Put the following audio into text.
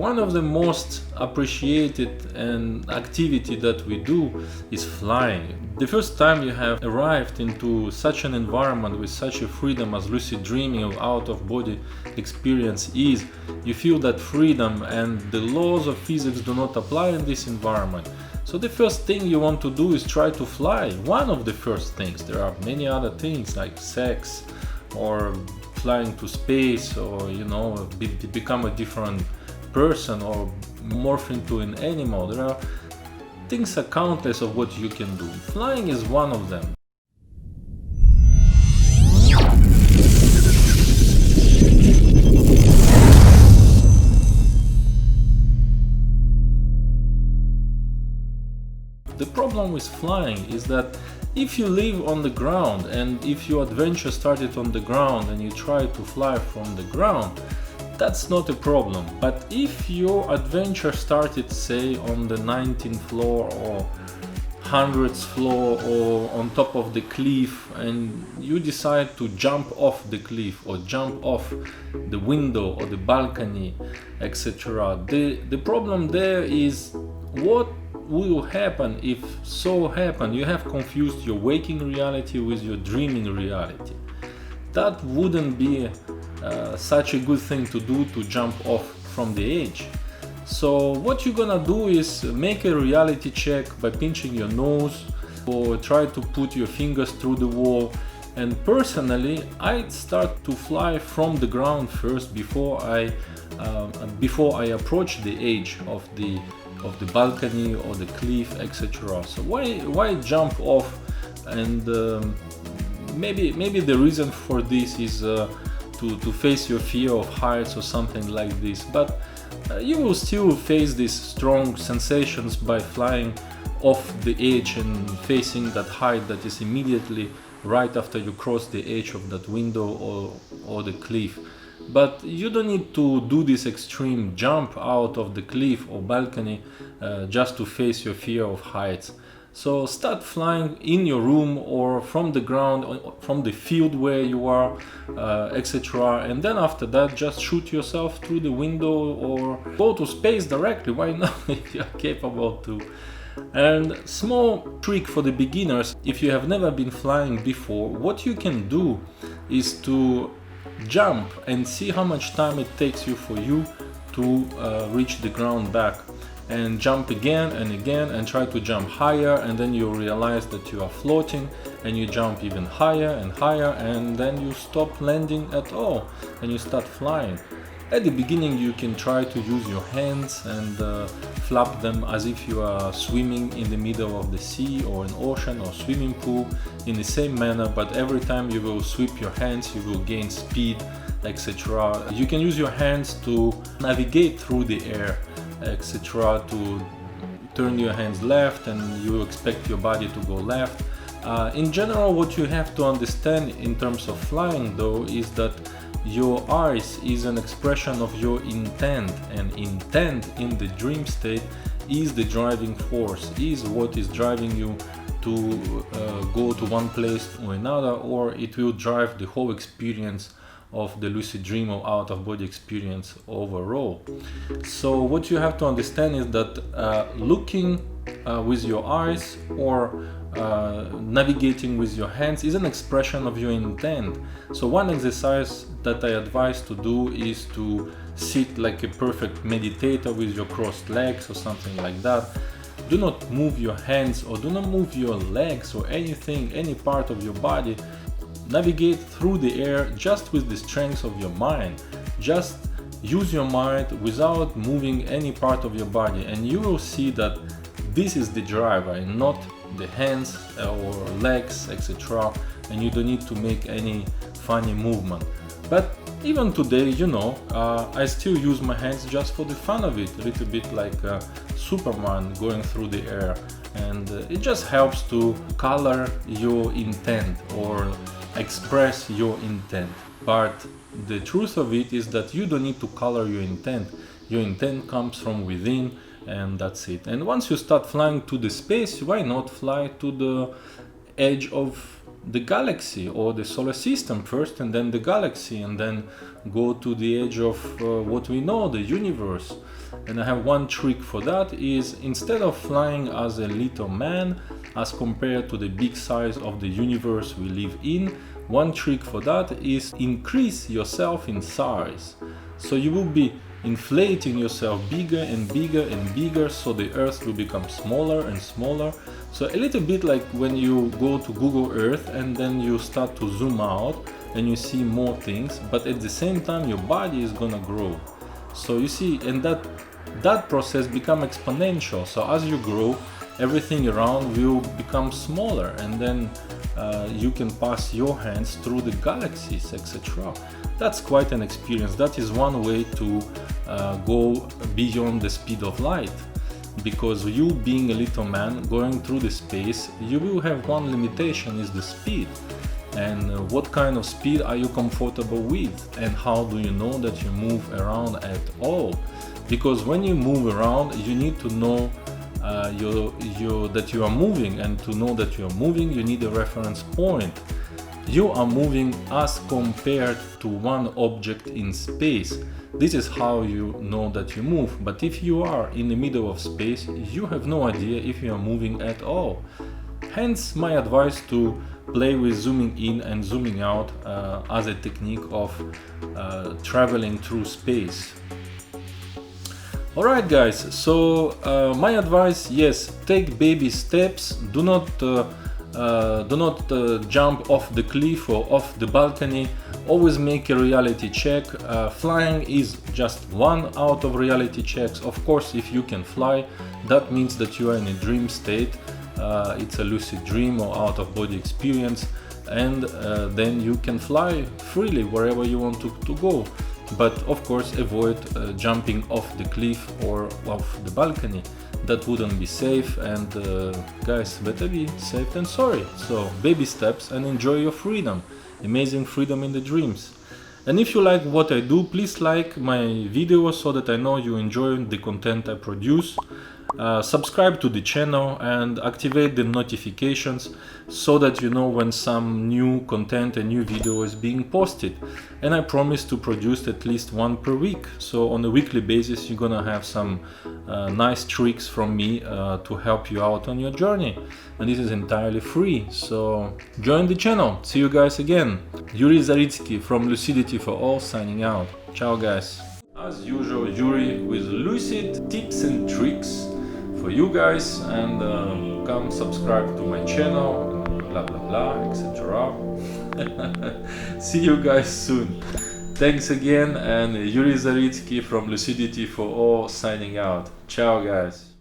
One of the most appreciated and activity that we do is flying. The first time you have arrived into such an environment with such a freedom as lucid dreaming or out-of-body experience is, you feel that freedom and the laws of physics do not apply in this environment. So the first thing you want to do is try to fly. One of the first things. There are many other things like sex or flying to space, or become a different person or morph into an animal. There are things are countless of what you can do. Flying is one of them. The problem with flying is that if you live on the ground, and if your adventure started on the ground and you try to fly from the ground, that's not a problem. But if your adventure started, say, on the 19th floor or 100th floor or on top of the cliff, and you decide to jump off the cliff or jump off the window or the balcony, etc., the problem there is what will happen if so happen you have confused your waking reality with your dreaming reality. That wouldn't be such a good thing to do, to jump off from the edge. So what you're gonna do is make a reality check by pinching your nose or try to put your fingers through the wall. And personally, I'd start to fly from the ground first before I approach the edge of the balcony or the cliff, etc. So why jump off? And maybe the reason for this is to face your fear of heights or something like this, but you will still face these strong sensations by flying off the edge and facing that height that is immediately right after you cross the edge of that window or the cliff. But you don't need to do this extreme jump out of the cliff or balcony just to face your fear of heights. So start flying in your room or from the ground, from the field where you are, etc. And then after that, just shoot yourself through the window or go to space directly. Why not, if you are capable to? And small trick for the beginners, if you have never been flying before, what you can do is to jump and see how much time it takes you to reach the ground back, and jump again and again and try to jump higher, and then you realize that you are floating and you jump even higher and higher, and then you stop landing at all and you start flying. At the beginning you can try to use your hands and flap them as if you are swimming in the middle of the sea or an ocean or swimming pool in the same manner, but every time you will sweep your hands you will gain speed, etc. You can use your hands to navigate through the air, etc., to turn your hands left and you expect your body to go left. In general, what you have to understand in terms of flying though is that your eyes is an expression of your intent, and intent in the dream state is the driving force, is what is driving you to go to one place or another, or it will drive the whole experience of the lucid dream or out-of-body experience overall. So what you have to understand is that looking with your eyes or navigating with your hands is an expression of your intent. So one exercise that I advise to do is to sit like a perfect meditator with your crossed legs or something like that. Do not move your hands or do not move your legs or anything, any part of your body. Navigate through the air just with the strength of your mind. Just use your mind without moving any part of your body, and you will see that this is the driver and not the hands or legs, etc. And you don't need to make any funny movement. But even today, I still use my hands just for the fun of it, a little bit like Superman going through the air, and it just helps to color your intent or express your intent. But the truth of it is that you don't need to color your intent. Your intent comes from within, and that's it. And once you start flying to the space, why not fly to the edge of the galaxy or the solar system first, and then the galaxy, and then go to the edge of what we know, the universe. And I have one trick for that, is instead of flying as a little man as compared to the big size of the universe we live in, one trick for that is increase yourself in size. So you will be inflating yourself bigger and bigger and bigger, so the Earth will become smaller and smaller. So a little bit like when you go to Google Earth and then you start to zoom out and you see more things, but at the same time your body is gonna grow. So you see, and that process become exponential. So as you grow, everything around will become smaller, and then you can pass your hands through the galaxies, etc. That's quite an experience. That is one way to go beyond the speed of light, because you being a little man going through the space, you will have one limitation, is the speed. And what kind of speed are you comfortable with, and how do you know that you move around at all? Because when you move around, you need to know that you are moving, and to know that you are moving, you need a reference point. You are moving as compared to one object in space. This is how you know that you move. But if you are in the middle of space, you have no idea if you are moving at all. Hence my advice to play with zooming in and zooming out as a technique of traveling through space. Alright guys, so my advice, yes, take baby steps. Do not jump off the cliff or off the balcony. Always make a reality check. Flying is just one out of reality checks. Of course, if you can fly, that means that you are in a dream state. It's a lucid dream or out of body experience, and then you can fly freely wherever you want to go. But of course, avoid jumping off the cliff or off the balcony. That wouldn't be safe, and guys, better be safe than sorry. So baby steps and enjoy your freedom. Amazing freedom in the dreams. And if you like what I do, please like my videos so that I know you enjoy the content I produce. Subscribe to the channel and activate the notifications so that you know when some new content and new video is being posted. And I promise to produce at least one per week. So on a weekly basis, you're gonna have some nice tricks from me to help you out on your journey. And this is entirely free, so join the channel. See you guys again. Yuri Zaritsky from Lucidity for All signing out. Ciao guys. As usual, Yuri with lucid tips and tricks for you guys, and come subscribe to my channel, blah blah blah, etc. See you guys soon. Thanks again, and Yuri Zaritsky from Lucidity for All signing out. Ciao guys.